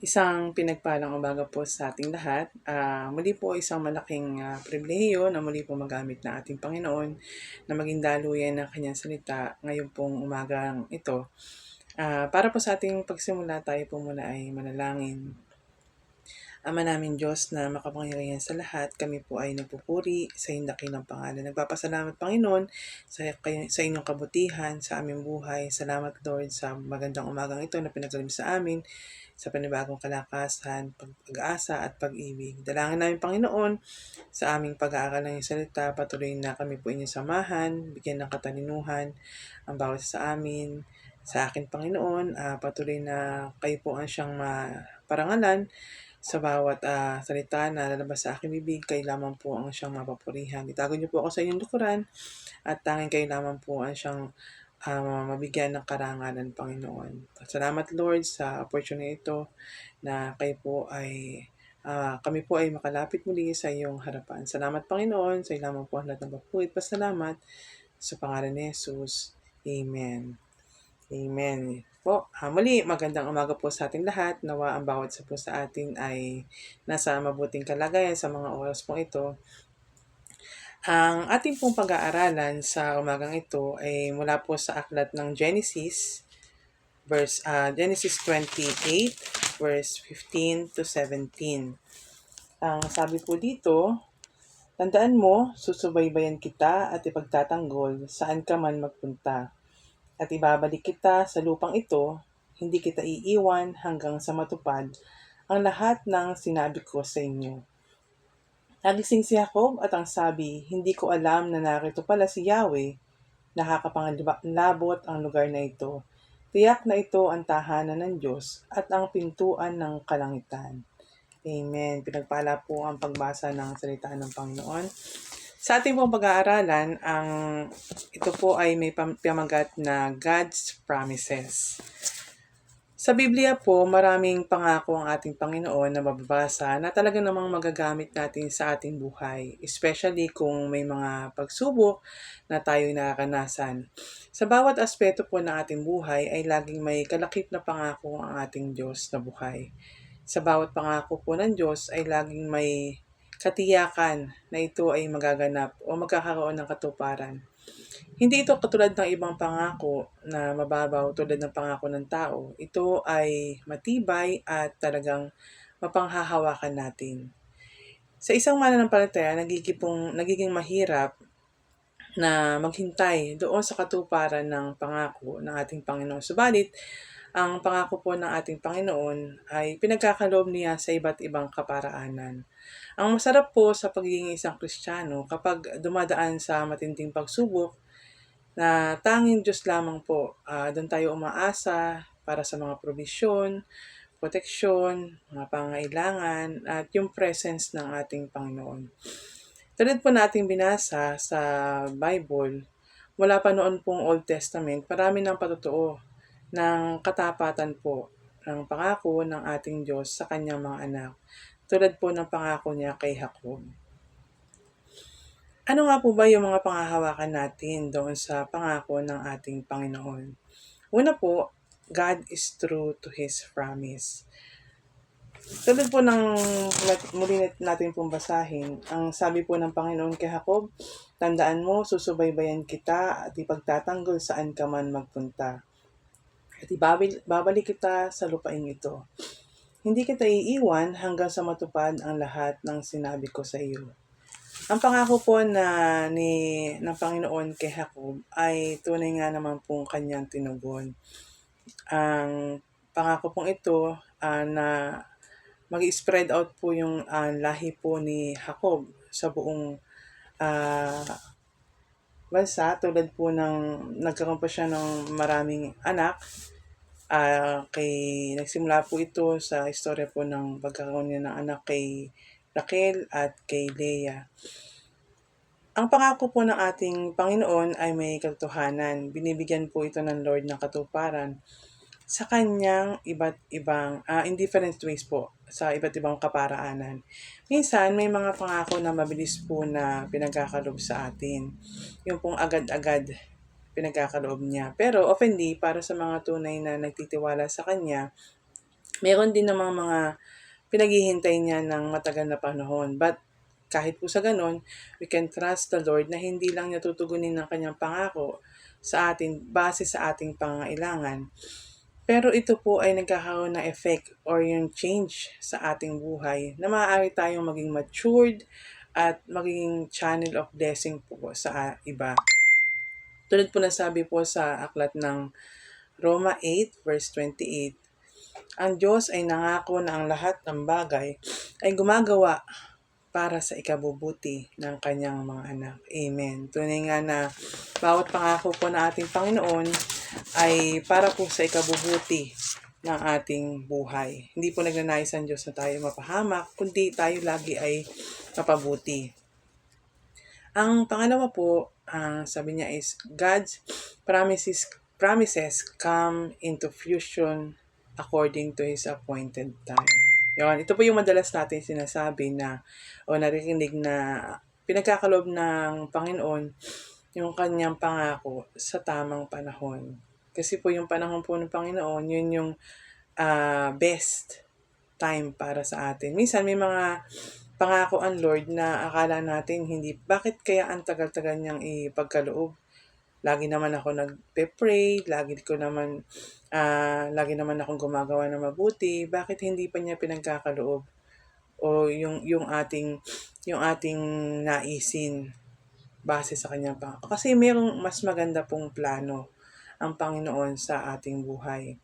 Isang pinagpalang umaga po sa ating lahat. Muli po isang malaking pribilehiyo na muli po magamit na ating Panginoon na maging daluyan ng kanyang salita ngayon pong umagang ito. Para po sa ating pagsimula, tayo po muna ay manalangin. Ama namin Diyos na makapangyarihan sa lahat, kami po ay nagpupuri sa iyong dakilang pangalan. Nagpapasalamat Panginoon sa inyong kabutihan sa aming buhay. Salamat Lord sa magandang umagang ito na pinagalim sa amin, sa panibagong kalakasan, pag-asa at pag-ibig. Dalangin namin Panginoon sa aming pag-aaral ng iyong salita, patuloy na kami po inyong samahan, bigyan ng katalinuhan ang bawat sa amin. Sa akin Panginoon, patuloy na kayo po ang siyang parangalan sa bawat salita na lalabas sa aking bibig. Kayo lamang po ang siyang mapapurihan. Itago niyo po ako sa inyong lukuran at tanging kayo lamang po ang siyang mabigyan ng karangalan, Panginoon. Salamat Lord sa opportunity ito na kayo po ay kami po ay makalapit muli sa iyong harapan. Salamat Panginoon, sa iyo lamang po ang lahat ng papuri. Pasalamat sa pangalan ni Jesus. Amen. Amen. Po, muli magandang umaga po sa ating lahat. Nawa ang bawat isa po sa atin ay nasa mabuting kalagayan sa mga oras po ito. Ang ating pong pag-aaralan sa umagang ito ay mula po sa aklat ng Genesis, Genesis 28, verse 15 to 17. Ang sabi po dito, tandaan mo, susubaybayan kita at ipagtatanggol saan ka man magpunta. At ibabalik kita sa lupang ito, hindi kita iiwan hanggang sa matupad ang lahat ng sinabi ko sa inyo. Nagising si Jacob at ang sabi, hindi ko alam na narito pala si Yahweh. Nakakapanglabot ang lugar na ito. Tiyak na ito ang tahanan ng Diyos at ang pintuan ng kalangitan. Amen. Pinagpala po ang pagbasa ng salita ng Panginoon. Sa ating pong pag-aaralan, ito po ay may pamagat na God's Promises. Sa Biblia po, maraming pangako ang ating Panginoon na mababasa na talaga namang magagamit natin sa ating buhay, especially kung may mga pagsubok na tayo'y nakakanasan. Sa bawat aspeto po ng ating buhay ay laging may kalakip na pangako ang ating Diyos na buhay. Sa bawat pangako po ng Diyos ay laging may katiyakan na ito ay magaganap o magkakaroon ng katuparan. Hindi ito katulad ng ibang pangako na mababaw tulad ng pangako ng tao. Ito ay matibay at talagang mapanghahawakan natin. Sa isang mananampalataya, nagiging mahirap na maghintay doon sa katuparan ng pangako ng ating Panginoon. Subalit, ang pangako po ng ating Panginoon ay pinagkakaloob niya sa iba't ibang kaparaanan. Ang masarap po sa pagiging isang Kristiyano kapag dumadaan sa matinding pagsubok na tanging Diyos lamang po. Doon tayo umaasa para sa mga probisyon, proteksyon, mga pangailangan, at yung presence ng ating Panginoon. Tulad po nating binasa sa Bible, mula pa noon pong Old Testament, marami ng patotoo ng katapatan po ng pangako ng ating Diyos sa kanyang mga anak. Tulad po ng pangako niya kay Jacob. Ano nga po ba yung mga panghahawakan natin doon sa pangako ng ating Panginoon? Una po, God is true to His promise. Tulad po ng muli natin pong basahin, ang sabi po ng Panginoon kay Jacob, tandaan mo, susubaybayan kita at ipagtatanggol saan ka man magpunta. At babalik kita sa lupain ito. Hindi kita iiwan hanggang sa matupad ang lahat ng sinabi ko sa iyo. Ang pangako po ng Panginoon kay Jacob ay tunay nga naman pong kanyang tinugon. Ang pangako pong ito na mag-spread out po yung lahi po ni Jacob sa buong bansa, tulad po ng nagkaroon po siya ng maraming anak. Nagsimula po ito sa istorya po ng pagkakaroon niya ng anak kay Raquel at kay Leah. Ang pangako po ng ating Panginoon ay may katotohanan. Binibigyan po ito ng Lord ng katuparan sa kanyang iba't ibang, in different ways po, sa iba't ibang kaparaanan. Minsan, may mga pangako na mabilis po na pinagkakaloob sa atin. Yung pong agad-agad pinagkakaloob niya. Pero oftenly, para sa mga tunay na nagtitiwala sa kanya, Meron din namang mga pinaghihintay niya ng matagal na panahon. But kahit po sa ganun, we can trust the Lord na hindi lang niya tutugunin ang kanyang pangako sa atin base sa ating pangailangan. Pero ito po ay nagkakaroon ng effect or yung change sa ating buhay na maaari tayong maging matured at maging channel of blessing po sa iba. Tulad po na sabi po sa aklat ng Roma 8 verse 28, ang Diyos ay nangako na ang lahat ng bagay ay gumagawa para sa ikabubuti ng kanyang mga anak. Amen. Tunay nga na bawat pangako po ng ating Panginoon ay para po sa ikabubuti ng ating buhay. Hindi po nagnanais ang Diyos na tayo mapahamak, kundi tayo lagi ay mapabuti. Ang pangalawa po, sabi niya is God's promises come into fruition according to His appointed time. Yun, ito po yung madalas natin sinasabi na o naririnig na pinagkakaloob ng Panginoon yung kanyang pangako sa tamang panahon. Kasi po yung panahon po ng Panginoon, yun yung best time para sa atin. Minsan may mga pangako ang Lord na akala natin hindi, bakit kaya ang tagal-tagal niyang ipagkaloob? Lagi naman ako nagpe-pray, lagi naman akong gumagawa ng mabuti, bakit hindi pa niya pinagkakaloob? O yung ating naisin base sa kanyang pangako. Kasi mayroong mas maganda pong plano ang Panginoon sa ating buhay.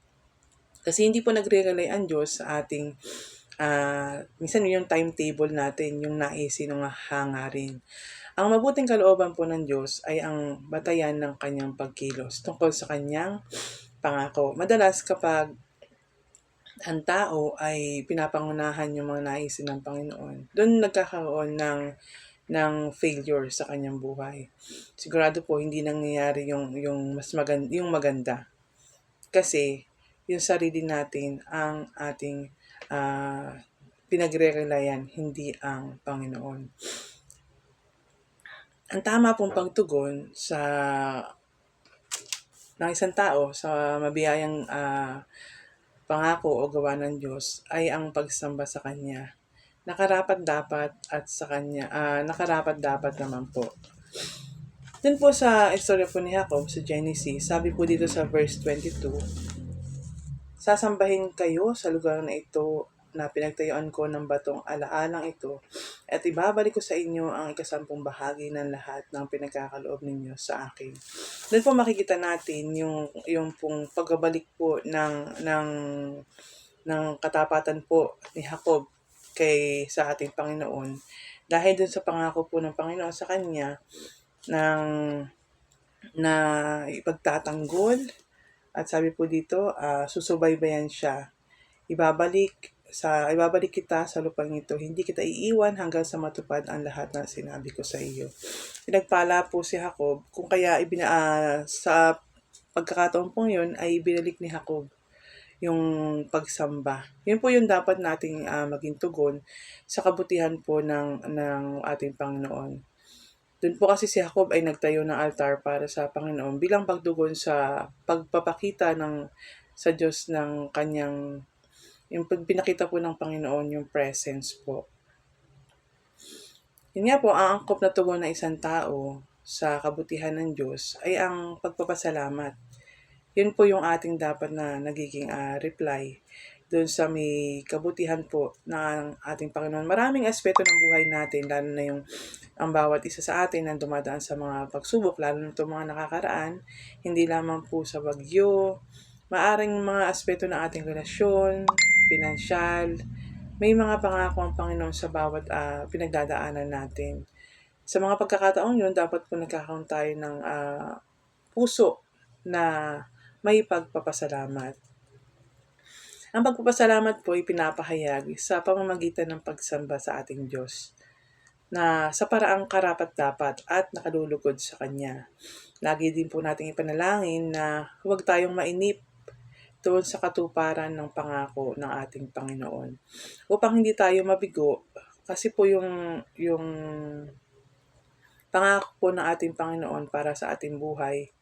Kasi hindi po nagre-rely ang Diyos sa ating minsan yung timetable natin, yung naisin ng hangarin. Ang mabuting kalooban po ng Diyos ay ang batayan ng kanyang pagkilos tungkol sa kanyang pangako. Madalas kapag ang tao ay pinapangunahan yung mga naisin ng Panginoon, doon nagkakaroon ng failure sa kanyang buhay. Sigurado po hindi nangyayari yung maganda. Kasi yung sarili natin ang ating pinagre-relayan, hindi ang Panginoon. Ang tama pong pagtugon ng isang tao sa mabiyayang pangako o gawa ng Diyos ay ang pagsamba sa Kanya. Nakarapat-dapat at sa Kanya, nakarapat-dapat naman po. Dun po sa istorya po ni Jacob sa Genesis, sabi po dito sa verse 22, sasambahin kayo sa lugar na ito na pinagtayuan ko ng batong alaalang ito at ibabalik ko sa inyo ang 10 bahagi ng lahat ng pinagkakaloob ninyo sa akin. Doon po makikita natin yung pong pagbabalik po ng katapatan po ni Jacob sa ating Panginoon dahil dun sa pangako po ng Panginoon sa kanya na ipagtatanggol at sabi po dito susubaybayan siya. Ibabalik kita sa lupang ito, hindi kita iiwan hanggang sa matupad ang lahat ng sinabi ko sa iyo. Pinagpala po si Jacob, kung kaya sa pagkakataon po yun ay binalik ni Jacob yung pagsamba. Yun po yung dapat nating maging tugon sa kabutihan po ng ating Panginoon. Doon po kasi si Jacob ay nagtayo ng altar para sa Panginoon bilang pagtugon sa pagpapakita sa Diyos ng kanyang yung pinakita po ng Panginoon yung presence po. Yun nga po, ang angkop na tugon ng isang tao sa kabutihan ng Diyos ay ang pagpapasalamat. Yun po yung ating dapat na nagiging reply doon sa may kabutihan po ng ating Panginoon. Maraming aspeto ng buhay natin, lalo na yung ang bawat isa sa atin na dumadaan sa mga pagsubok, lalo na itong mga nakakaraan, hindi lamang po sa bagyo, maaring mga aspeto ng ating relasyon, pinansyal, may mga pangako ang Panginoon sa bawat pinagdadaanan natin. Sa mga pagkakataon yun, dapat po nagkakaroon tayo ng puso na may pagpapasalamat. Ang pagpapasalamat po ay pinapahayag sa pamamagitan ng pagsamba sa ating Diyos na sa paraang karapat-dapat at nakalulugod sa Kanya. Lagi din po nating ipanalangin na huwag tayong mainip doon sa katuparan ng pangako ng ating Panginoon. Upang hindi tayo mabigo, kasi po yung pangako po ng ating Panginoon para sa ating buhay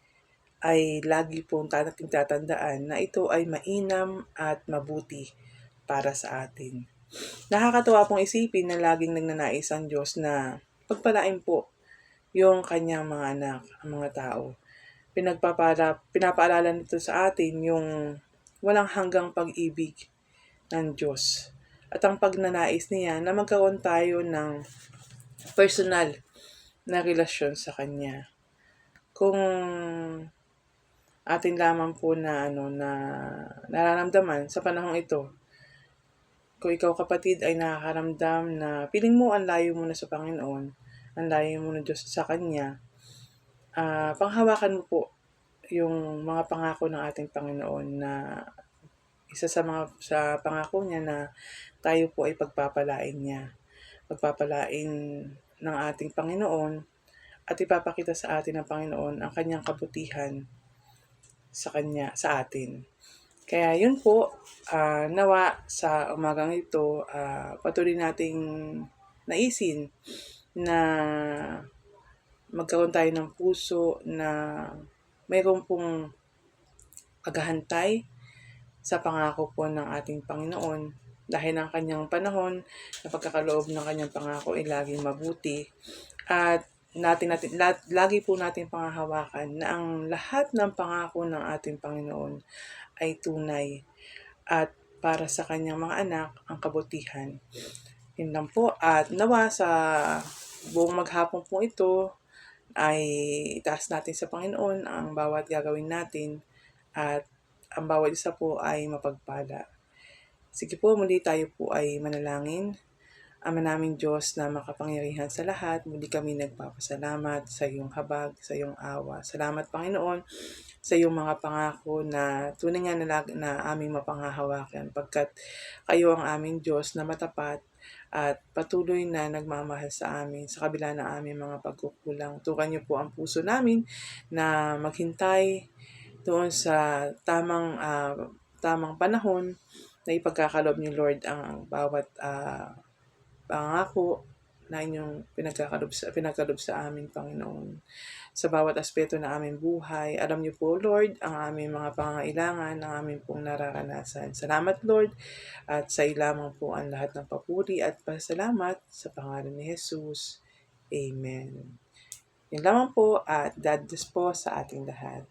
ay lagi pong nating tatandaan na ito ay mainam at mabuti para sa atin. Nakakatuwa pong isipin na laging nagnanais ang Diyos na pagpalain po yung kanyang mga anak, ang mga tao. Pinapaalala nito sa atin yung walang hanggang pag-ibig ng Diyos. At ang pagnanais niya na magkaroon tayo ng personal na relasyon sa Kanya. Kung atin lamang po na nararamdaman sa panahong ito, kung ikaw kapatid ay nakakaramdam na piling mo ang layo mo na sa Panginoon, ang layo mo na Diyos sa Kanya, panghawakan mo po yung mga pangako ng ating Panginoon na isa sa pangako niya na tayo po ay pagpapalain niya. Pagpapalain ng ating Panginoon at ipapakita sa atin ng Panginoon ang kanyang kabutihan sa atin. Kaya yun po, nawa sa umagang ito, patuloy nating naisin na magkaroon tayo ng puso na mayroon pong paghahantay sa pangako po ng ating Panginoon dahil ang kanyang panahon na pagkakaloob ng kanyang pangako ay laging mabuti at lagi po natin panghahawakan na ang lahat ng pangako ng ating Panginoon ay tunay at para sa kanyang mga anak ang kabutihan. Yun lang po at nawa sa buong maghapon po ito ay itaas natin sa Panginoon ang bawat gagawin natin at ang bawat isa po ay mapagpala. Sige po, muli tayo po ay manalangin. Ama naming Diyos na makapangyarihan sa lahat, muli kami nagpapasalamat sa iyong habag, sa iyong awa. Salamat Panginoon sa iyong mga pangako na tunay nga na aming mapanghahawakan pagkat kayo ang aming Diyos na matapat at patuloy na nagmamahal sa amin sa kabila ng aming mga pagkukulang. Tukan niyo po ang puso namin na maghintay doon sa tamang panahon na ipagkakalob ni Lord ang bawat pangako na inyong pinagkalob sa aming Panginoon. Sa bawat aspeto na aming buhay, alam niyo po Lord ang aming mga pangangailangan, ang aming pong nararanasan. Salamat Lord at sa lamang po ang lahat ng papuri at pasalamat sa pangalan ni Jesus. Amen. Yan lamang po at God bless po sa ating lahat.